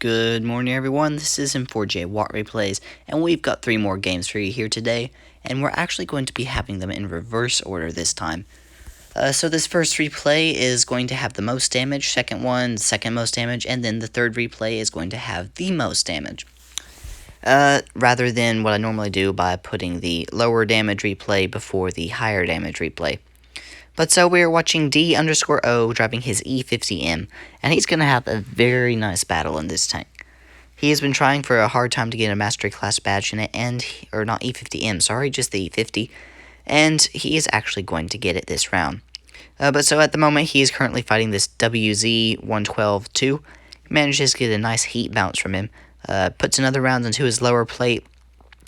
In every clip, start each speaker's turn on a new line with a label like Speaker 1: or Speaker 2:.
Speaker 1: Good morning, everyone. This is M4J Watt Replays, and we've got 3 more games for you here today, and we're actually going to be having them in reverse order this time. So this first replay is going to have the most damage, second one, second most damage, and then the third replay is going to have the most damage. Rather than what I normally do by putting the lower damage replay before the higher damage replay. But so we're watching D_O driving his E50M, and he's going to have a very nice battle in this tank. He has been trying for a hard time to get a Mastery Class badge in it, or not E50M, sorry, just the E50, and he is actually going to get it this round. But so at the moment, he is currently fighting this WZ-112-2, manages to get a nice heat bounce from him, puts another round into his lower plate.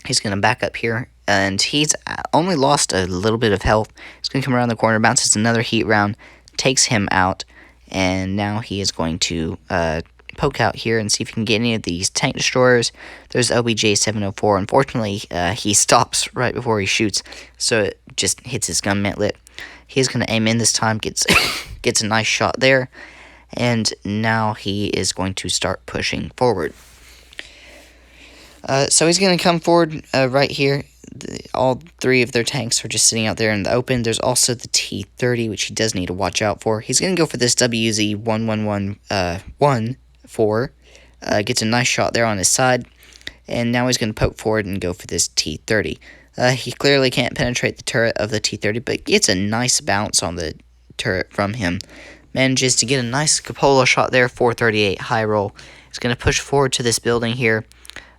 Speaker 1: He's going to back up here, and he's only lost a little bit of health. He's going to come around the corner, bounces another heat round, takes him out, and now he is going to poke out here and see if he can get any of these tank destroyers. There's OBJ-704. Unfortunately, he stops right before he shoots, so it just hits his gun mantlet. He's going to aim in this time, gets a nice shot there, and now he is going to start pushing forward. So he's going to come forward right here. All 3 of their tanks are just sitting out there in the open. There's also the T-30, which he does need to watch out for. He's going to go for this WZ-111-14. Gets a nice shot there on his side. And now he's going to poke forward and go for this T-30. He clearly can't penetrate the turret of the T-30, but gets a nice bounce on the turret from him. Manages to get a nice cupola shot there, 438 high roll. He's going to push forward to this building here.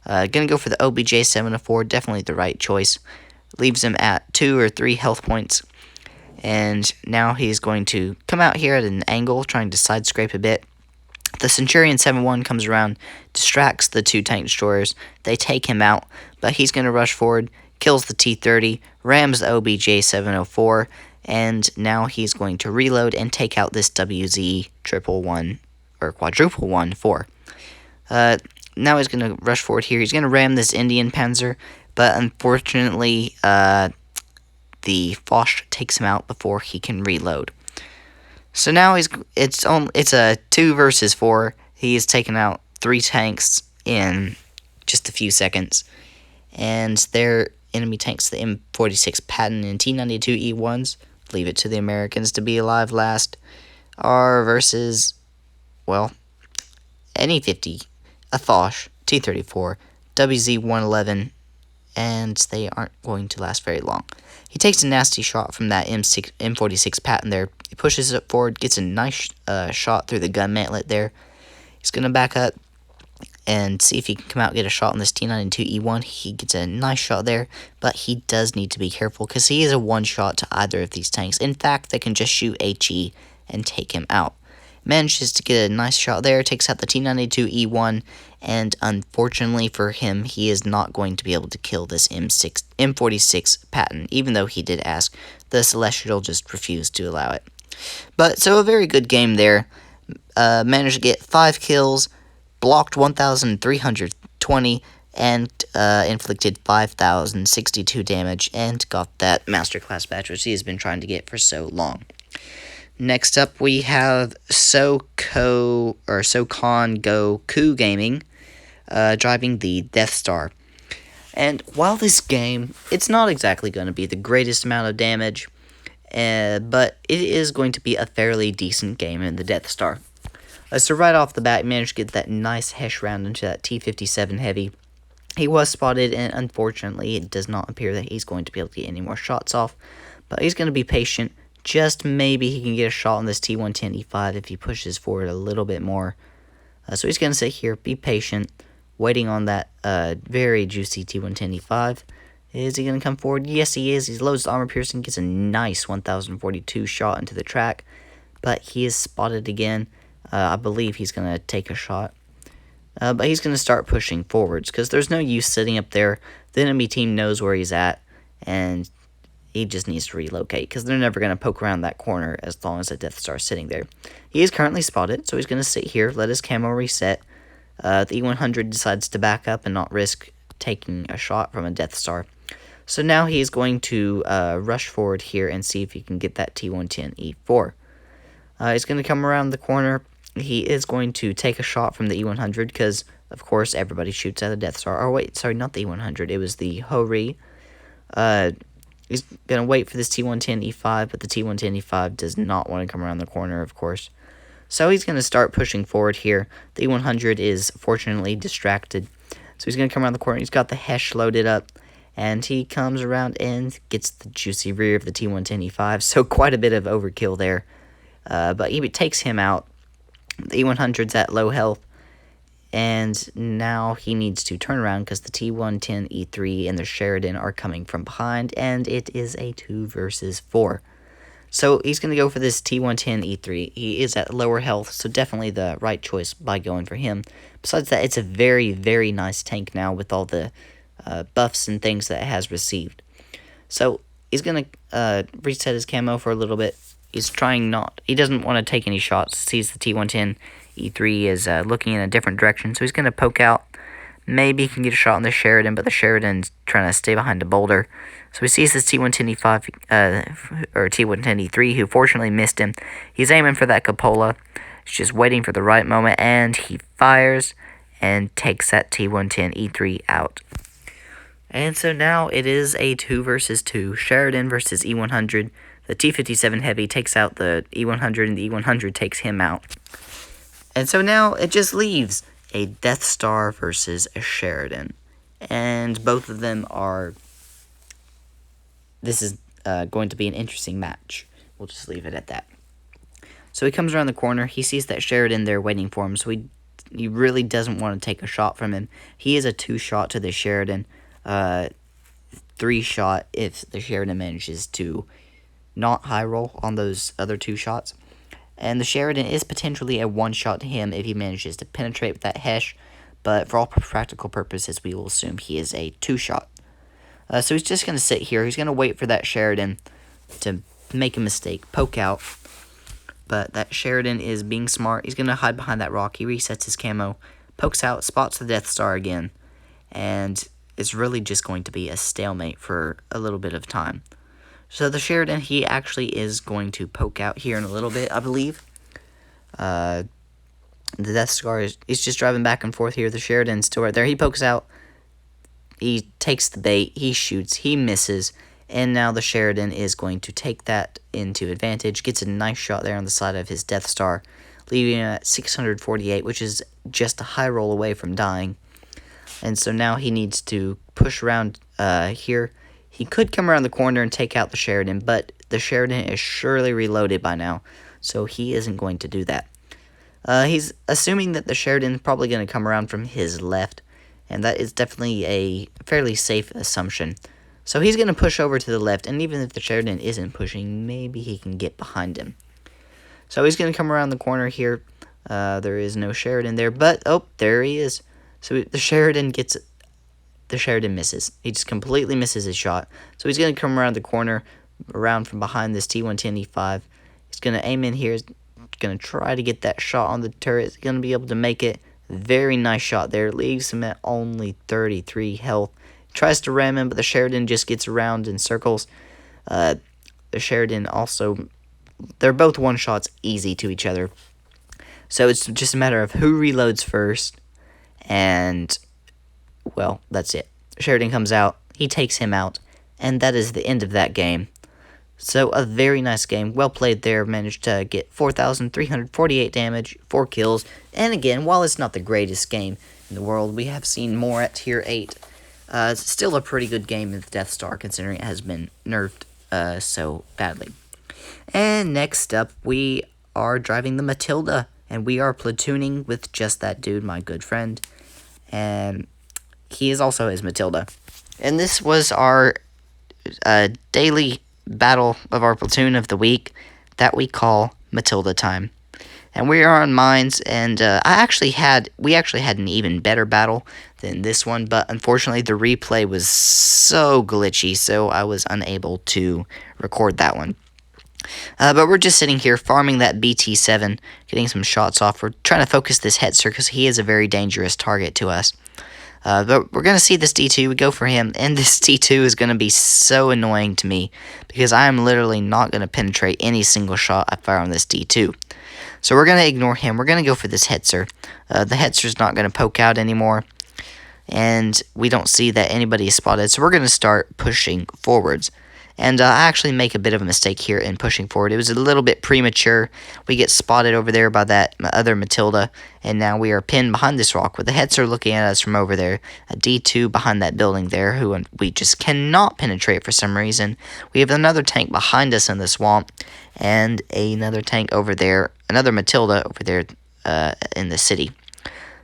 Speaker 1: Gonna go for the OBJ-704, definitely the right choice. Leaves him at 2 or 3 health points. And now he's going to come out here at an angle, trying to side scrape a bit. The Centurion 7-1 comes around, distracts the 2 tank destroyers. They take him out, but he's going to rush forward, kills the T-30, rams the OBJ-704, and now he's going to reload and take out this WZ-111 or quadruple 1-4. Now he's going to rush forward here. He's going to ram this Indian Panzer, but unfortunately, the Foch takes him out before he can reload. So now it's a 2 versus 4. He has taken out 3 tanks in just a few seconds, and their enemy tanks, the M46 Patton and T92E1s, leave it to the Americans to be alive last, are versus, well, an E50. A Foch, T-34, WZ-111, and they aren't going to last very long. He takes a nasty shot from that M46 Patton there. He pushes it forward, gets a nice shot through the gun mantlet there. He's going to back up and see if he can come out and get a shot on this T92E1. He gets a nice shot there, but he does need to be careful because he is a one-shot to either of these tanks. In fact, they can just shoot HE and take him out. Manages to get a nice shot there, takes out the T92E1, and unfortunately for him, he is not going to be able to kill this M46 Patton, even though he did ask. The Celestial just refused to allow it. But, so a very good game there. Managed to get 5 kills, blocked 1,320, and inflicted 5,062 damage, and got that Masterclass badge, which he has been trying to get for so long. Next up, we have SoCon Goku Gaming, driving the Death Star. And while this game, it's not exactly going to be the greatest amount of damage, but it is going to be a fairly decent game in the Death Star. So right off the bat, he managed to get that nice Hesh round into that T-57 Heavy. He was spotted, and unfortunately, it does not appear that he's going to be able to get any more shots off, but he's going to be patient. Just maybe he can get a shot on this T-110E5 if he pushes forward a little bit more. So he's going to sit here, be patient, waiting on that very juicy T-110E5. Is he going to come forward? Yes, he is. He loads the armor piercing, gets a nice 1042 shot into the track, but he is spotted again. I believe he's going to take a shot. But he's going to start pushing forwards because there's no use sitting up there. The enemy team knows where he's at, and he just needs to relocate because they're never going to poke around that corner as long as the Death Star is sitting there. He is currently spotted, so he's going to sit here, let his camo reset. The E100 decides to back up and not risk taking a shot from a Death Star. So now he's going to rush forward here and see if he can get that T-110E4. He's going to come around the corner, he is going to take a shot from the E100 because, of course, everybody shoots at the Death Star. Oh, wait, sorry, not the E100. It was the Hori. He's going to wait for this T110E5, but the T110E5 does not want to come around the corner, of course. So he's going to start pushing forward here. The E100 is fortunately distracted. So he's going to come around the corner. He's got the Hesh loaded up. And he comes around and gets the juicy rear of the T110E5. So quite a bit of overkill there. But he takes him out. The E100's at low health. And now he needs to turn around because the T110E3 and the Sheridan are coming from behind. And it is a 2 versus 4. So he's going to go for this T110E3. He is at lower health, so definitely the right choice by going for him. Besides that, it's a very, very nice tank now with all the buffs and things that it has received. So he's going to reset his camo for a little bit. He's trying not... He doesn't want to take any shots. Sees the T110E3 is looking in a different direction, so he's going to poke out. Maybe he can get a shot on the Sheridan, but the Sheridan's trying to stay behind a boulder. So he sees this T110E5, or T110E3, who fortunately missed him. He's aiming for that cupola. He's just waiting for the right moment, and he fires and takes that T110E3 out. And so now it is a 2 versus 2. Sheridan versus E100. The T57 Heavy takes out the E100, and the E100 takes him out. And so now it just leaves a Death Star versus a Sheridan. And both of them are... This is going to be an interesting match. We'll just leave it at that. So he comes around the corner. He sees that Sheridan there waiting for him. So he really doesn't want to take a shot from him. He is a 2-shot to the Sheridan. 3-shot if the Sheridan manages to not high roll on those other 2 shots. And the Sheridan is potentially a 1-shot to him if he manages to penetrate with that Hesh. But for all practical purposes, we will assume he is a 2-shot. So he's just going to sit here. He's going to wait for that Sheridan to make a mistake, poke out. But that Sheridan is being smart. He's going to hide behind that rock. He resets his camo, pokes out, spots the Death Star again. And it's really just going to be a stalemate for a little bit of time. So the Sheridan, he actually is going to poke out here in a little bit, I believe. The Death Star is just driving back and forth here. The Sheridan's still right there. He pokes out. He takes the bait, he shoots, he misses, and now the Sheridan is going to take that into advantage, gets a nice shot there on the side of his Death Star, leaving him at 648, which is just a high roll away from dying. And so now he needs to push around here. He could come around the corner and take out the Sheridan, but the Sheridan is surely reloaded by now, so he isn't going to do that. He's assuming that the Sheridan is probably going to come around from his left, and that is definitely a fairly safe assumption. So he's going to push over to the left, and even if the Sheridan isn't pushing, maybe he can get behind him. So he's going to come around the corner here. There is no Sheridan there, but, oh, there he is. So the Sheridan misses. He just completely misses his shot. So he's going to come around the corner, around from behind this T110E5. He's going to aim in here. He's going to try to get that shot on the turret. He's going to be able to make it. Very nice shot there. Leaves him at only 33 health. Tries to ram him, but the Sheridan just gets around in circles. The Sheridan also... They're both 1-shots easy to each other. So it's just a matter of who reloads first. And, well, that's it. Sheridan comes out. He takes him out. And that is the end of that game. So a very nice game. Well played there. Managed to get 4,348 damage, 4 kills. And again, while it's not the greatest game in the world, we have seen more at Tier 8. It's still a pretty good game with Death Star, considering it has been nerfed so badly. And next up, we are driving the Matilda. And we are platooning with just that dude, my good friend. And he is also his Matilda. And this was our daily battle of our platoon of the week that we call Matilda time. And we are on mines, and we actually had an even better battle than this one, but unfortunately the replay was so glitchy, so I was unable to record that one. But we're just sitting here farming that BT7, getting some shots off. We're trying to focus this Hetzer because he is a very dangerous target to us. But we're going to see this D2. We go for him, and this D2 is going to be so annoying to me because I am literally not going to penetrate any single shot I fire on this D2. So we're going to ignore him. We're going to go for this Hetzer. The Hetzer's not going to poke out anymore, and we don't see that anybody is spotted, so we're going to start pushing forwards. And I actually make a bit of a mistake here in pushing forward. It was a little bit premature. We get spotted over there by that other Matilda, and now we are pinned behind this rock with the Hetzer looking at us from over there. A D2 behind that building there, who we just cannot penetrate for some reason. We have another tank behind us in the swamp, and another tank over there, another Matilda over there in the city.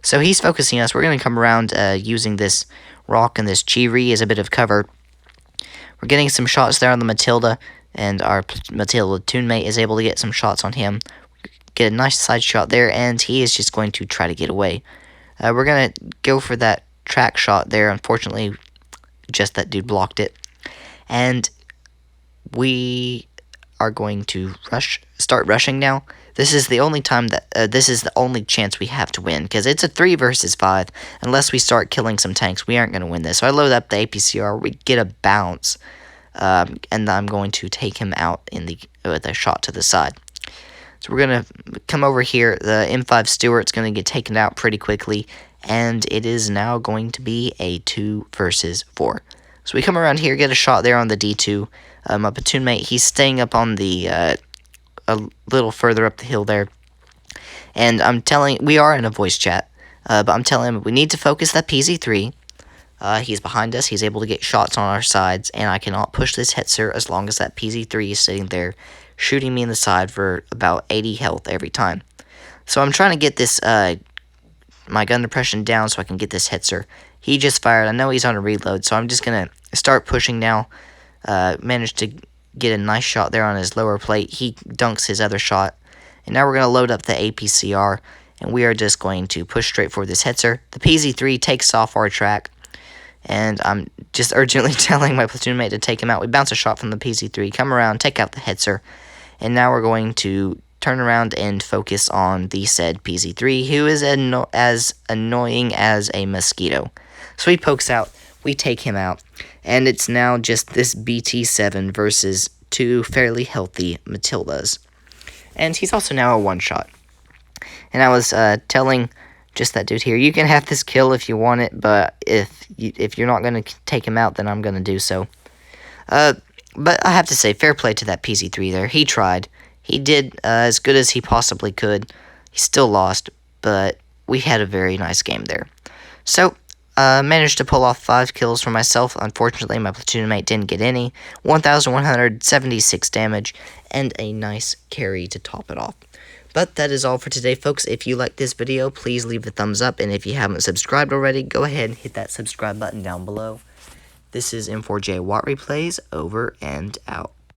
Speaker 1: So he's focusing us. We're going to come around using this rock and this Chiri as a bit of cover. We're getting some shots there on the Matilda, and our Matilda Platoon is able to get some shots on him. Get a nice side shot there, and he is just going to try to get away. We're going to go for that track shot there. Unfortunately, just that dude blocked it. And we are going to start rushing now. This is the only time that this is the only chance we have to win, because it's a 3 versus 5. Unless we start killing some tanks, we aren't going to win this. So I load up the APCR, we get a bounce, and I'm going to take him out with a shot to the side. So we're going to come over here. The M5 Stewart's going to get taken out pretty quickly, and it is now going to be a 2 versus 4. So we come around here, get a shot there on the D2. My platoon mate, he's staying up on the a little further up the hill there, and we are in a voice chat, but I'm telling him we need to focus that PZ3. He's behind us, he's able to get shots on our sides, and I cannot push this Hetzer as long as that PZ3 is sitting there shooting me in the side for about 80 health every time. So I'm trying to get this my gun depression down so I can get this Hetzer. He just fired. I know he's on a reload, so I'm just gonna start pushing now. Managed to get a nice shot there on his lower plate. He dunks his other shot. And now we're going to load up the APCR, and we are just going to push straight for this Hetzer. The PZ3 takes off our track, and I'm just urgently telling my platoon mate to take him out. We bounce a shot from the PZ3, come around, take out the Hetzer, and now we're going to turn around and focus on the said PZ3, who is as annoying as a mosquito. So he pokes out, we take him out, and it's now just this BT7 versus 2 fairly healthy Matildas. And he's also now a one-shot. And I was telling just that dude here, you can have this kill if you want it, but if you're not going to take him out, then I'm going to do so. But I have to say, fair play to that PZ3 there. He tried. He did as good as he possibly could. He still lost, but we had a very nice game there. So, managed to pull off 5 kills for myself. Unfortunately, my platoon mate didn't get any. 1,176 damage, and a nice carry to top it off. But that is all for today, folks. If you like this video, please leave a thumbs up. And if you haven't subscribed already, go ahead and hit that subscribe button down below. This is M4J Watt Replays, over and out.